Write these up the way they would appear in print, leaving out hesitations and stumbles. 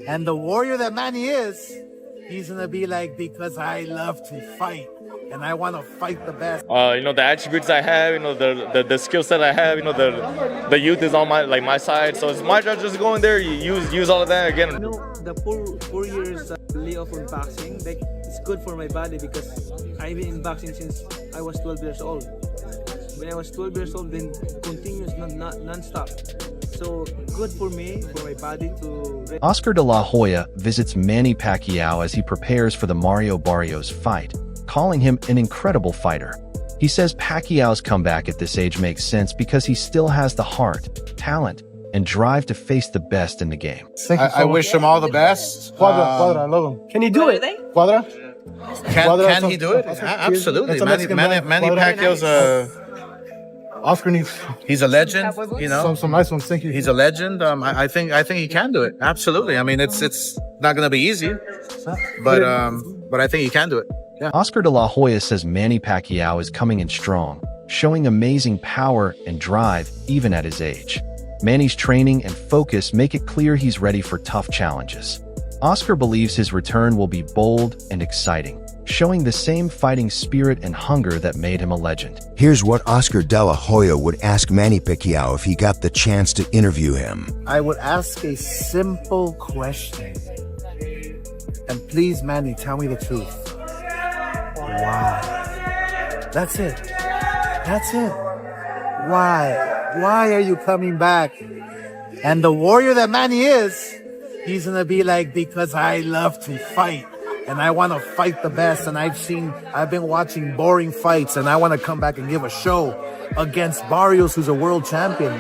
And the warrior that Manny is, he's gonna be like, because I love to fight and I want to fight the best. The attributes I have, the skill set I have, the youth is on my side. So it's my job just go in there, you use all of that again. The 4 years layoff on boxing, like it's good for my body because I've been in boxing since I was 12 years old. When I was 12 years old, then continuous, non-stop. So good for me, for my body to... Oscar de la Hoya visits Manny Pacquiao as he prepares for the Mario Barrios fight, calling him an incredible fighter. He says Pacquiao's comeback at this age makes sense because he still has the heart, talent, and drive to face the best in the game. I wish him all the best. Quadra, I love him. Can you do it? Quadra? Can he do it? Absolutely. Manny Pacquiao's Oscar needs he's a legend, some nice ones. Thank you. He's a legend. I think he can do it. Absolutely. I mean, it's not going to be easy, but I think he can do it. Yeah. Oscar de la Hoya says Manny Pacquiao is coming in strong, showing amazing power and drive even at his age. Manny's training and focus make it clear he's ready for tough challenges. Oscar believes his return will be bold and exciting, showing the same fighting spirit and hunger that made him a legend. Here's what Oscar de la Hoya would ask Manny Pacquiao if he got the chance to interview him. I would ask a simple question. And please, Manny, tell me the truth. Why? That's it. That's it. Why? Why are you coming back? And the warrior that Manny is, he's gonna be like, because I love to fight and I want to fight the best. And I've been watching boring fights and I want to come back and give a show against Barrios, who's a world champion.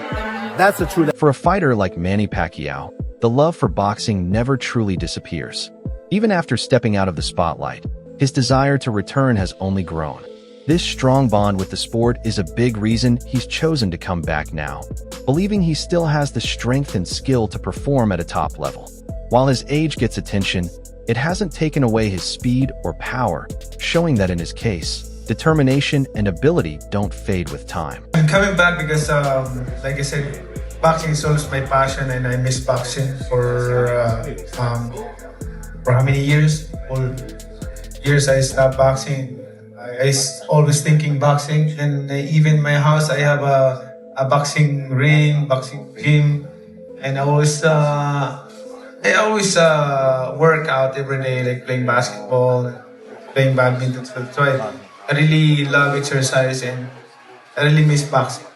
That's the truth. For a fighter like Manny Pacquiao, the love for boxing never truly disappears. Even after stepping out of the spotlight, his desire to return has only grown. This strong bond with the sport is a big reason he's chosen to come back now, believing he still has the strength and skill to perform at a top level. While his age gets attention, it hasn't taken away his speed or power, showing that in his case, determination and ability don't fade with time. I'm coming back because, like I said, boxing is always my passion and I miss boxing for how many years? All years I stopped boxing. I always thinking boxing, and even my house I have a boxing ring, boxing gym, and I always work out every day, like playing basketball, playing badminton. So I really love exercise and I really miss boxing.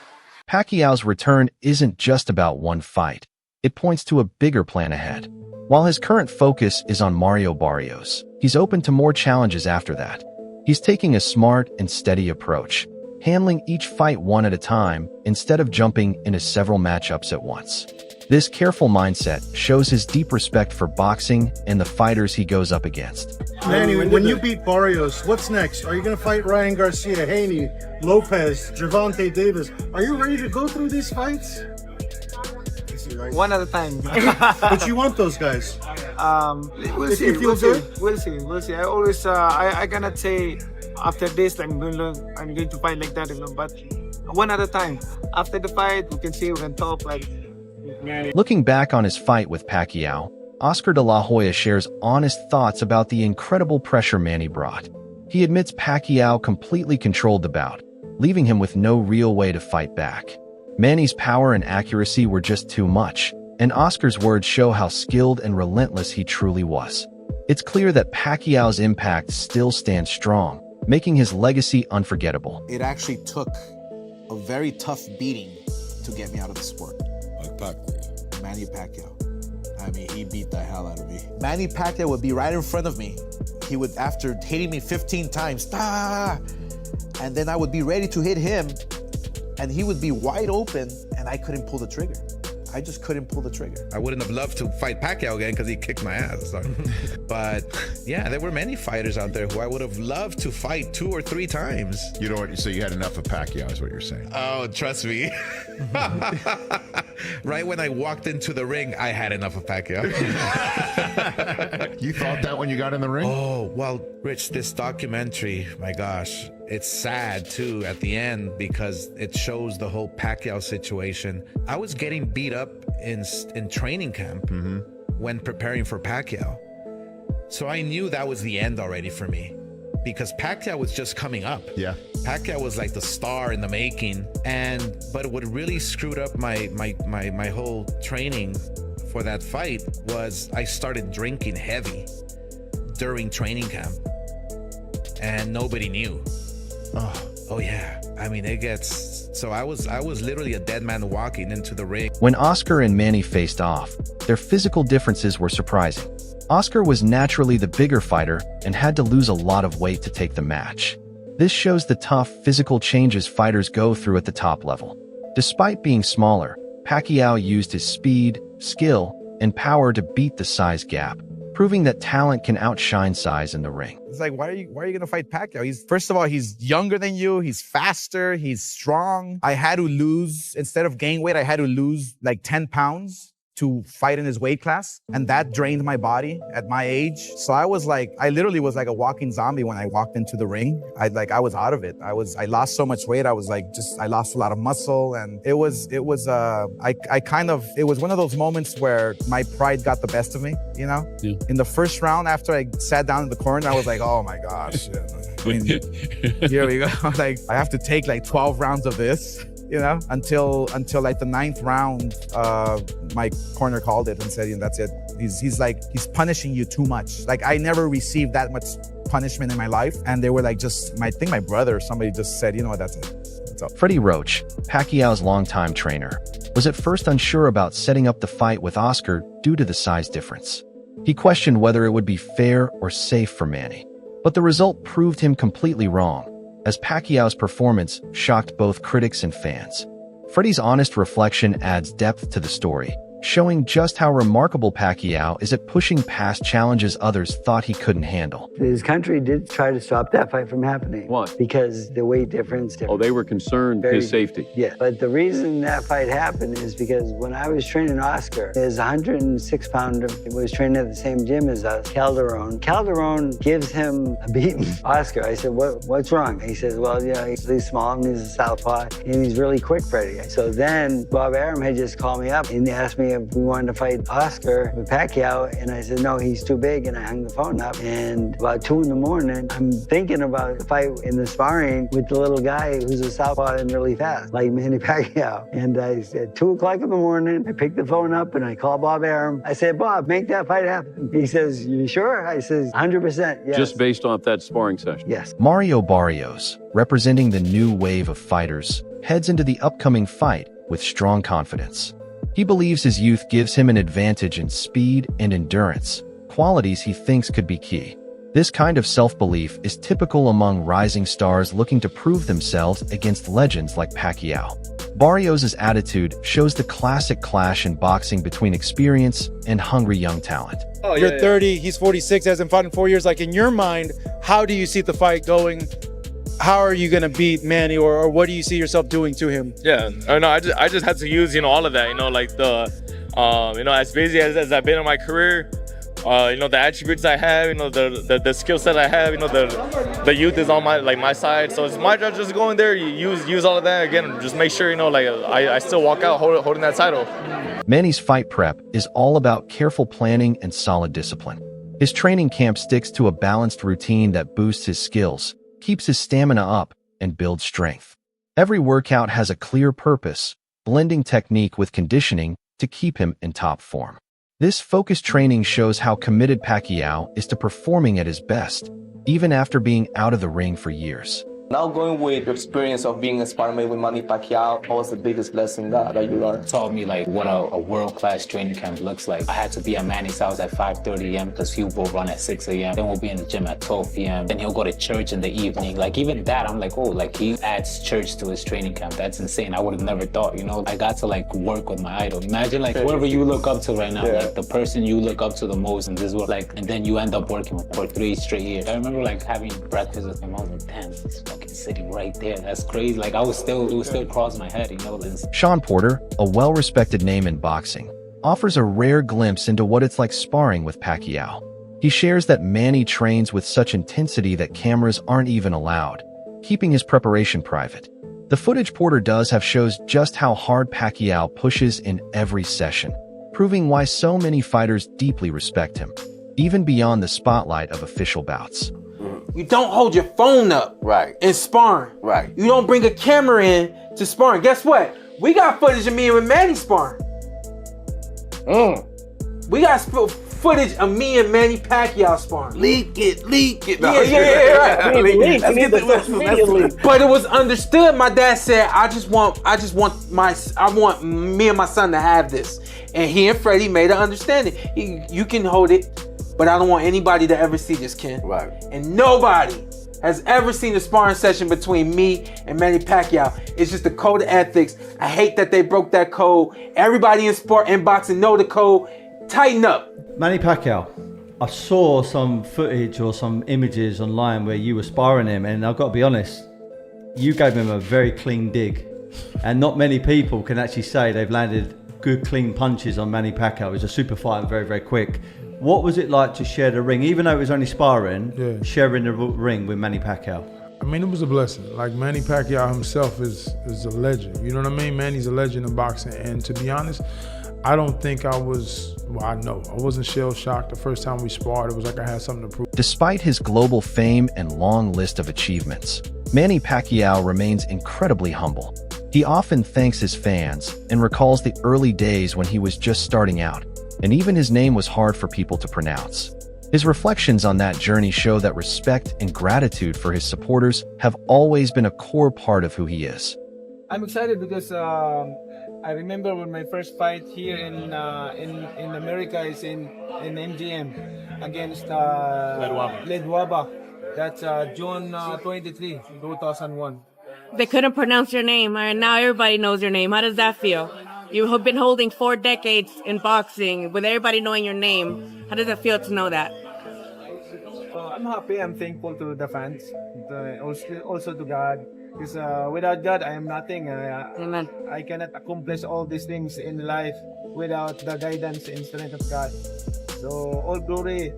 Pacquiao's return isn't just about one fight. It points to a bigger plan ahead. While his current focus is on Mario Barrios, he's open to more challenges after that. He's taking a smart and steady approach, handling each fight one at a time instead of jumping into several matchups at once. This careful mindset shows his deep respect for boxing and the fighters he goes up against. Manny, when you beat Barrios, what's next? Are you going to fight Ryan Garcia, Haney, Lopez, Gervonta Davis? Are you ready to go through these fights? One at a time. But you want those guys. We'll see. We'll see. I always, I cannot say after this I'm going to fight like that, but one at a time. After the fight, we can see, we can talk like. Looking back on his fight with Pacquiao, Oscar de la Hoya shares honest thoughts about the incredible pressure Manny brought. He admits Pacquiao completely controlled the bout, leaving him with no real way to fight back. Manny's power and accuracy were just too much, and Oscar's words show how skilled and relentless he truly was. It's clear that Pacquiao's impact still stands strong, making his legacy unforgettable. It actually took a very tough beating to get me out of the sport. Manny Pacquiao. I mean, he beat the hell out of me. Manny Pacquiao would be right in front of me. He would, after hitting me 15 times, and then I would be ready to hit him, and he would be wide open, and I couldn't pull the trigger. I just couldn't pull the trigger. I wouldn't have loved to fight Pacquiao again because he kicked my ass. But yeah, there were many fighters out there who I would have loved to fight 2 or 3 times. You know what? So you had enough of Pacquiao is what you're saying. Oh, trust me. Right when I walked into the ring, I had enough of Pacquiao. You thought that when you got in the ring? Oh, well, Rich, this documentary, my gosh, it's sad too at the end because it shows the whole Pacquiao situation. I was getting beat up in training camp. when preparing for Pacquiao. So I knew that was the end already for me, because Pacquiao was just coming up. Yeah. Pacquiao was like the star in the making. But what really screwed up my whole training for that fight was I started drinking heavy during training camp, and nobody knew. Oh yeah. I mean, it gets so I was literally a dead man walking into the ring. When Oscar and Manny faced off, their physical differences were surprising. Oscar was naturally the bigger fighter and had to lose a lot of weight to take the match. This shows the tough physical changes fighters go through at the top level. Despite being smaller, Pacquiao used his speed, skill, and power to beat the size gap, proving that talent can outshine size in the ring. It's like, why are you gonna fight Pacquiao? First of all, he's younger than you, he's faster, he's strong. I had to lose, instead of gain weight, I had to lose like 10 pounds to fight in his weight class. And that drained my body at my age. So I literally was like a walking zombie when I walked into the ring. I was out of it. I lost so much weight. I lost a lot of muscle, and it was one of those moments where my pride got the best of me, you know? Yeah. In the first round, after I sat down in the corner, I was like, oh my gosh. I mean, here we go. Like, I have to take like 12 rounds of this, you know, until like the 9th round, my corner called it and said, that's it. He's punishing you too much. Like, I never received that much punishment in my life. And they were like, I think my brother or somebody just said, that's it. So. Freddie Roach, Pacquiao's longtime trainer, was at first unsure about setting up the fight with Oscar due to the size difference. He questioned whether it would be fair or safe for Manny. But the result proved him completely wrong, as Pacquiao's performance shocked both critics and fans. Freddie's honest reflection adds depth to the story, showing just how remarkable Pacquiao is at pushing past challenges others thought he couldn't handle. His country did try to stop that fight from happening. Why? Because the weight difference. Oh, they were concerned his safety. Yeah, but the reason that fight happened is because when I was training Oscar, his 106-pounder was training at the same gym as us, Calderon. Calderon gives him a beating. Oscar, I said, what's wrong? He says, well, he's small and he's a southpaw and he's really quick, Freddie. So then Bob Arum had just called me up and asked me if we wanted to fight Oscar with Pacquiao, and I said, no, he's too big, and I hung the phone up. And about 2 in the morning, I'm thinking about the fight in the sparring with the little guy who's a southpaw and really fast, like Manny Pacquiao. And I said, 2 o'clock in the morning, I picked the phone up and I called Bob Arum. I said, Bob, make that fight happen. He says, you sure? I says, 100%, yes. Just based off that sparring session? Yes. Mario Barrios, representing the new wave of fighters, heads into the upcoming fight with strong confidence. He believes his youth gives him an advantage in speed and endurance, qualities he thinks could be key. This kind of self-belief is typical among rising stars looking to prove themselves against legends like Pacquiao. Barrios' attitude shows the classic clash in boxing between experience and hungry young talent. You're 30, he's 46, hasn't fought in 4 years. Like, in your mind, how do you see the fight going? How are you gonna beat Manny, or what do you see yourself doing to him? Yeah, I just had to use all of that, like the as busy as I've been in my career, the attributes I have, the skill set I have, the youth is on my side, so it's my job just go in there, use all of that again, just make sure I still walk out holding that title. Manny's fight prep is all about careful planning and solid discipline. His training camp sticks to a balanced routine that boosts his skills, keeps his stamina up, and builds strength. Every workout has a clear purpose, blending technique with conditioning to keep him in top form. This focused training shows how committed Pacquiao is to performing at his best, even after being out of the ring for years. Now going with your experience of being a sparring mate with Manny Pacquiao, what was the biggest lesson that you learned? It taught me what a world-class training camp looks like. I had to be at Manny's house at 5:30 a.m. because he'll go run at 6 a.m. Then we'll be in the gym at 12 p.m. Then he'll go to church in the evening. Even that, I'm he adds church to his training camp. That's insane. I would have never thought, I got to work with my idol. Imagine whoever you look up to right now, the person you look up to the most in this world, and then you end up working with for 3 straight years. I remember having breakfast with him. I was like, damn, this fucking sitting right there. That's crazy. It would still cross my head, Sean Porter, a well-respected name in boxing, offers a rare glimpse into what it's like sparring with Pacquiao. He shares that Manny trains with such intensity that cameras aren't even allowed, keeping his preparation private. The footage Porter does have shows just how hard Pacquiao pushes in every session, proving why so many fighters deeply respect him, even beyond the spotlight of official bouts. You don't hold your phone up in sparring. You don't bring a camera in to sparring. Guess what? We got footage of me and Manny sparring. We got footage of me and Manny Pacquiao sparring. Leak it. Yeah, right. Leak. But it was understood. My dad said, I want me and my son to have this. And he and Freddie made an understanding. You can hold it, but I don't want anybody to ever see this, Ken. Right. And nobody has ever seen a sparring session between me and Manny Pacquiao. It's just a code of ethics. I hate that they broke that code. Everybody in sport and boxing know the code. Tighten up. Manny Pacquiao, I saw some footage or some images online where you were sparring him, and I've got to be honest, you gave him a very clean dig. And not many people can actually say they've landed good, clean punches on Manny Pacquiao. He's a super fighter, very, very quick. What was it like to share the ring, even though it was only sparring, sharing the ring with Manny Pacquiao? I mean, it was a blessing. Like, Manny Pacquiao himself is a legend. You know what I mean? Manny's a legend in boxing. And to be honest, I don't think I wasn't shell-shocked the first time we sparred. It was like I had something to prove. Despite his global fame and long list of achievements, Manny Pacquiao remains incredibly humble. He often thanks his fans and recalls the early days when he was just starting out, and even his name was hard for people to pronounce. His reflections on that journey show that respect and gratitude for his supporters have always been a core part of who he is. I'm excited because I remember when my first fight here in America is in MGM against Ledwaba. That's June 23, 2001. They couldn't pronounce your name, and now everybody knows your name. How does that feel? You have been holding 4 decades in boxing with everybody knowing your name. How does it feel to know that? I'm happy. I'm thankful to the fans, also to God. Because without God, I am nothing. Amen. I cannot accomplish all these things in life without the guidance and strength of God. So all glory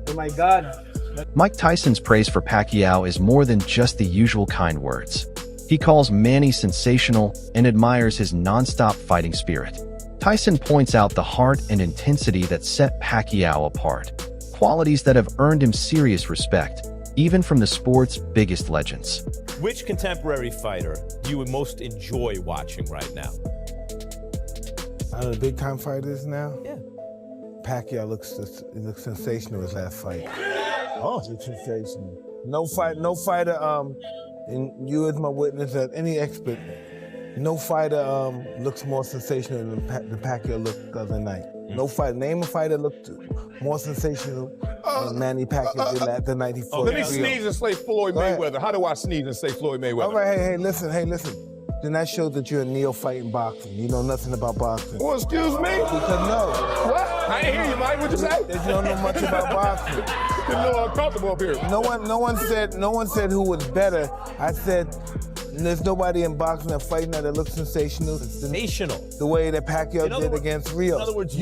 to my God. Mike Tyson's praise for Pacquiao is more than just the usual kind words. He calls Manny sensational and admires his non-stop fighting spirit. Tyson points out the heart and intensity that set Pacquiao apart, qualities that have earned him serious respect, even from the sport's biggest legends. Which contemporary fighter do you most enjoy watching right now? Out of the big time fighters now? Yeah. Pacquiao looks sensational his last fight. Oh, it's sensational. No fighter, and you as my witness, as any expert, no fighter looks more sensational than the Pacquiao looked the other night. No fighter, name a fighter looked more sensational than Manny Pacquiao did the night he fought. Let me sneeze and say Floyd Mayweather. How do I sneeze and say Floyd Mayweather? All right, hey, listen. Then that shows that you're a neophyte in boxing. You know nothing about boxing. Well, excuse me? Because no. What? I ain't hear you, Mike. What'd you say? That you don't know much about boxing. Didn't know I'm comfortable up here. No one said who was better. I said there's nobody in boxing that fighting that looks sensational. Sensational. The way that Pacquiao did against Rio. In other words,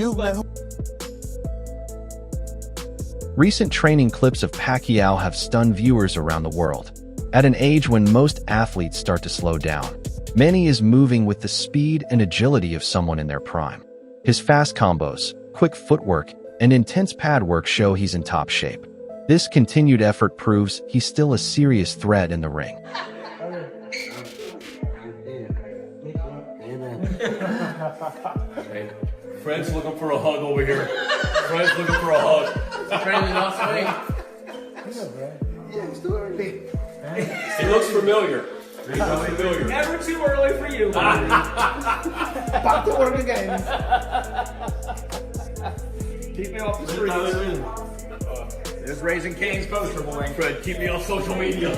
Recent training clips of Pacquiao have stunned viewers around the world. At an age when most athletes start to slow down, Manny is moving with the speed and agility of someone in their prime. His fast combos, quick footwork, and intense pad work show he's in top shape. This continued effort proves he's still a serious threat in the ring. Friends looking for a hug over here. Friends looking for a hug. Friends lost weight. Yeah, it's too early. He looks familiar. He looks familiar. Never too early for you. Back to work again. Keep me off the streets. There's Raising Cane's poster boy. Fred, keep me off social media.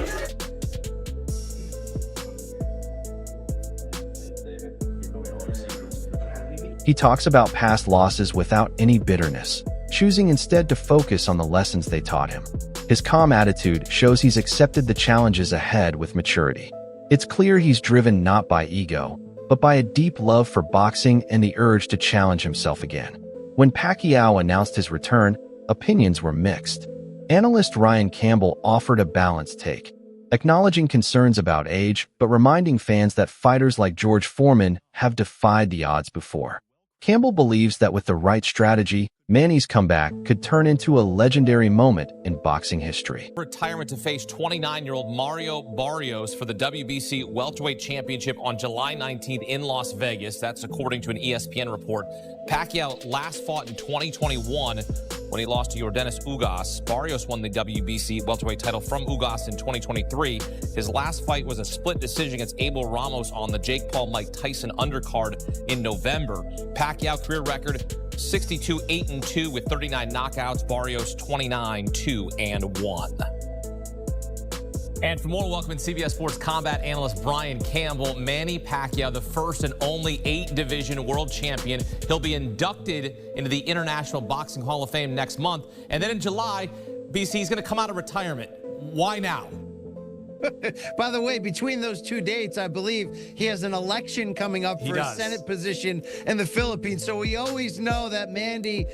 He talks about past losses without any bitterness, choosing instead to focus on the lessons they taught him. His calm attitude shows he's accepted the challenges ahead with maturity. It's clear he's driven not by ego, but by a deep love for boxing and the urge to challenge himself again. When Pacquiao announced his return, opinions were mixed. Analyst Ryan Campbell offered a balanced take, acknowledging concerns about age but reminding fans that fighters like George Foreman have defied the odds before. Campbell believes that with the right strategy, Manny's comeback could turn into a legendary moment in boxing history. Retirement to face 29-year-old Mario Barrios for the WBC Welterweight Championship on July 19th in Las Vegas. That's according to an ESPN report. Pacquiao last fought in 2021 when he lost to Yordenis Ugas. Barrios won the WBC welterweight title from Ugas in 2023. His last fight was a split decision against Abel Ramos on the Jake Paul-Mike Tyson undercard in November. Pacquiao career record 62-8-2 with 39 knockouts. Barrios 29-2-1. And for more, welcome in CBS Sports combat analyst Brian Campbell. Manny Pacquiao, the first and only 8-division world champion. He'll be inducted into the International Boxing Hall of Fame next month. And then in July, BC is going to come out of retirement. Why now? By the way, between those two dates, I believe he has an election coming up for a Senate position in the Philippines. So we always know that Manny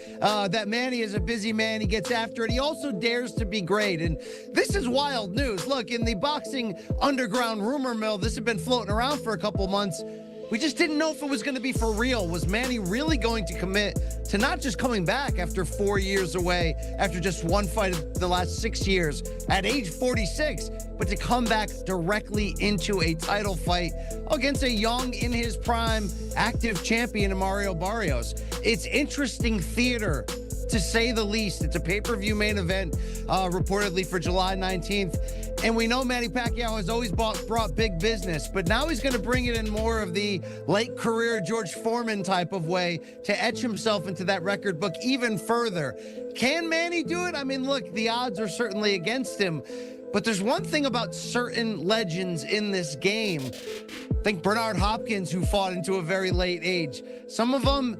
is a busy man. He gets after it. He also dares to be great. And this is wild news. Look, in the boxing underground rumor mill, this had been floating around for a couple months. We just didn't know if it was going to be for real. Was Manny really going to commit to not just coming back after 4 years away, after just one fight of the last 6 years, at age 46, but to come back directly into a title fight against a young, in his prime, active champion in Mario Barrios? It's interesting theater, to say the least. It's a pay-per-view main event, reportedly for July 19th. And we know Manny Pacquiao has always brought big business, but now he's going to bring it in more of the late career George Foreman type of way to etch himself into that record book even further. Can Manny do it? I mean, look, the odds are certainly against him. But there's one thing about certain legends in this game. Think Bernard Hopkins, who fought into a very late age. Some of them,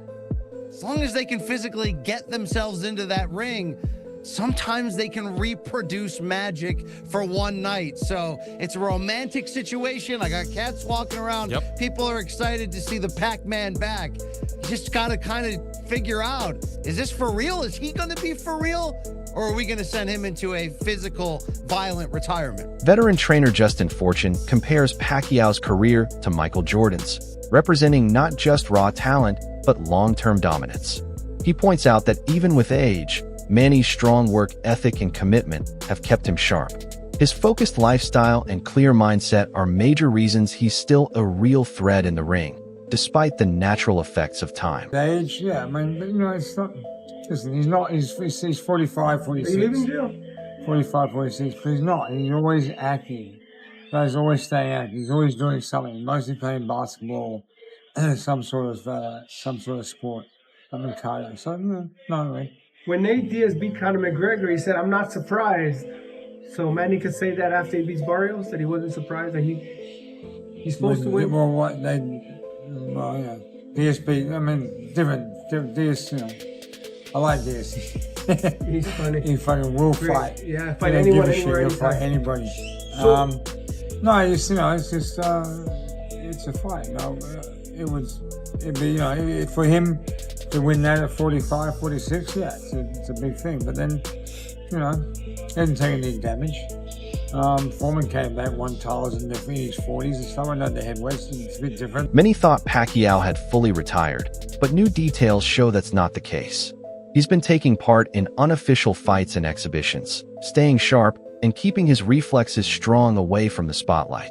as long as they can physically get themselves into that ring, sometimes they can reproduce magic for one night. So it's a romantic situation. I got cats walking around. Yep. People are excited to see the Pac-Man back. You just got to kind of figure out, is this for real? Is he going to be for real? Or are we going to send him into a physical, violent retirement? Veteran trainer Justin Fortune compares Pacquiao's career to Michael Jordan's, representing not just raw talent, but long-term dominance. He points out that even with age, Manny's strong work ethic and commitment have kept him sharp. His focused lifestyle and clear mindset are major reasons he's still a real threat in the ring, despite the natural effects of time. The age, yeah, I mean, but, you know, it's not, listen, he's 45, 46. Are you leaving jail? 45, 46, but he's not. He's always active. He's always staying active. He's always doing something, mostly playing basketball, some sort of sport, something cardio. So, no, not really. When Nate Diaz beat Conor McGregor, he said, "I'm not surprised." So Manny could say that after he beats Barrios, that he wasn't surprised that he's supposed to win. Well, what yeah, Diaz beat. I mean, different Diaz. You know, I like Diaz. He's funny. He fucking will fight. Yeah, fight anyone, anywhere, He'll fight anybody. So, no, it's just it's a fight. You know, it'd be for him to win that at 45, 46, yeah, it's a big thing. But then, he hasn't taken any damage. Foreman came back, won titles in the Phoenix 40s. It's someone under the heavyweights. It's a bit different. Many thought Pacquiao had fully retired, but new details show that's not the case. He's been taking part in unofficial fights and exhibitions, staying sharp, and keeping his reflexes strong away from the spotlight.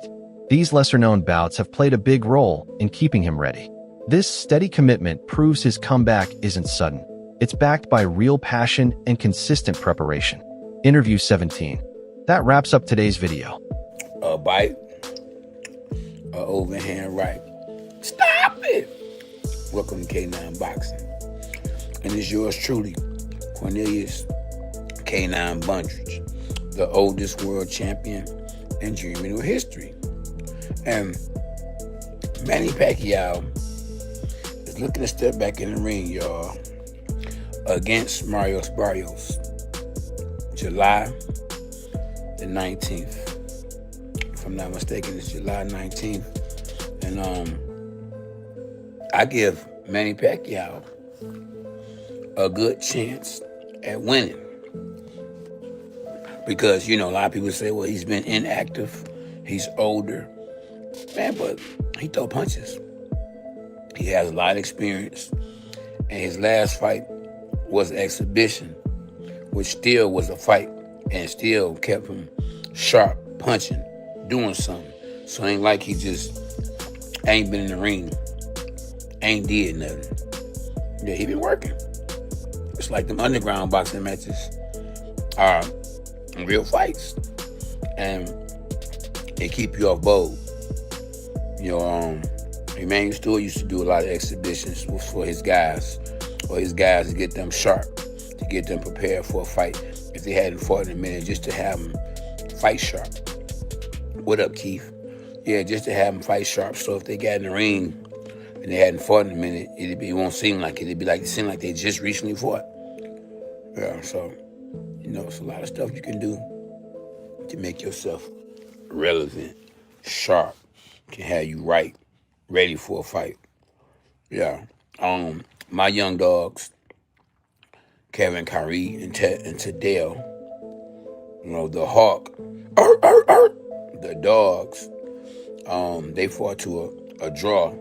These lesser-known bouts have played a big role in keeping him ready. This steady commitment proves his comeback isn't sudden. It's backed by real passion and consistent preparation. Interview 17. That wraps up today's video. A bite, a overhand right. Stop it! Welcome to K9 Boxing. And it's yours truly, Cornelius K9 Bundridge, the oldest world champion in junior middle history. And Manny Pacquiao is looking to step back in the ring, y'all, against Mario Barrios, July the 19th. If I'm not mistaken, it's July 19th. And I give Manny Pacquiao a good chance at winning. Because, a lot of people say, well, he's been inactive, he's older. Man, but he throw punches. He has a lot of experience. And his last fight was an exhibition, which still was a fight and still kept him sharp, punching, doing something. So it ain't like he just ain't been in the ring, ain't did nothing. Yeah, he been working. It's like them underground boxing matches are real fights, and they keep you off bold. You know, Emmanuel Stewart used to do a lot of exhibitions for his guys, or his guys to get them sharp, to get them prepared for a fight. If they hadn't fought in a minute, just to have them fight sharp. What up, Keith? Yeah, just to have them fight sharp. So if they got in the ring and they hadn't fought in a minute, it won't seem like it. It'd be like it seemed like they just recently fought. Yeah, so it's a lot of stuff you can do to make yourself relevant, sharp, can have you right, ready for a fight. Yeah. My young dogs, Kevin, Kyrie, and Tadell, the Hawk, the dogs, they fought to a draw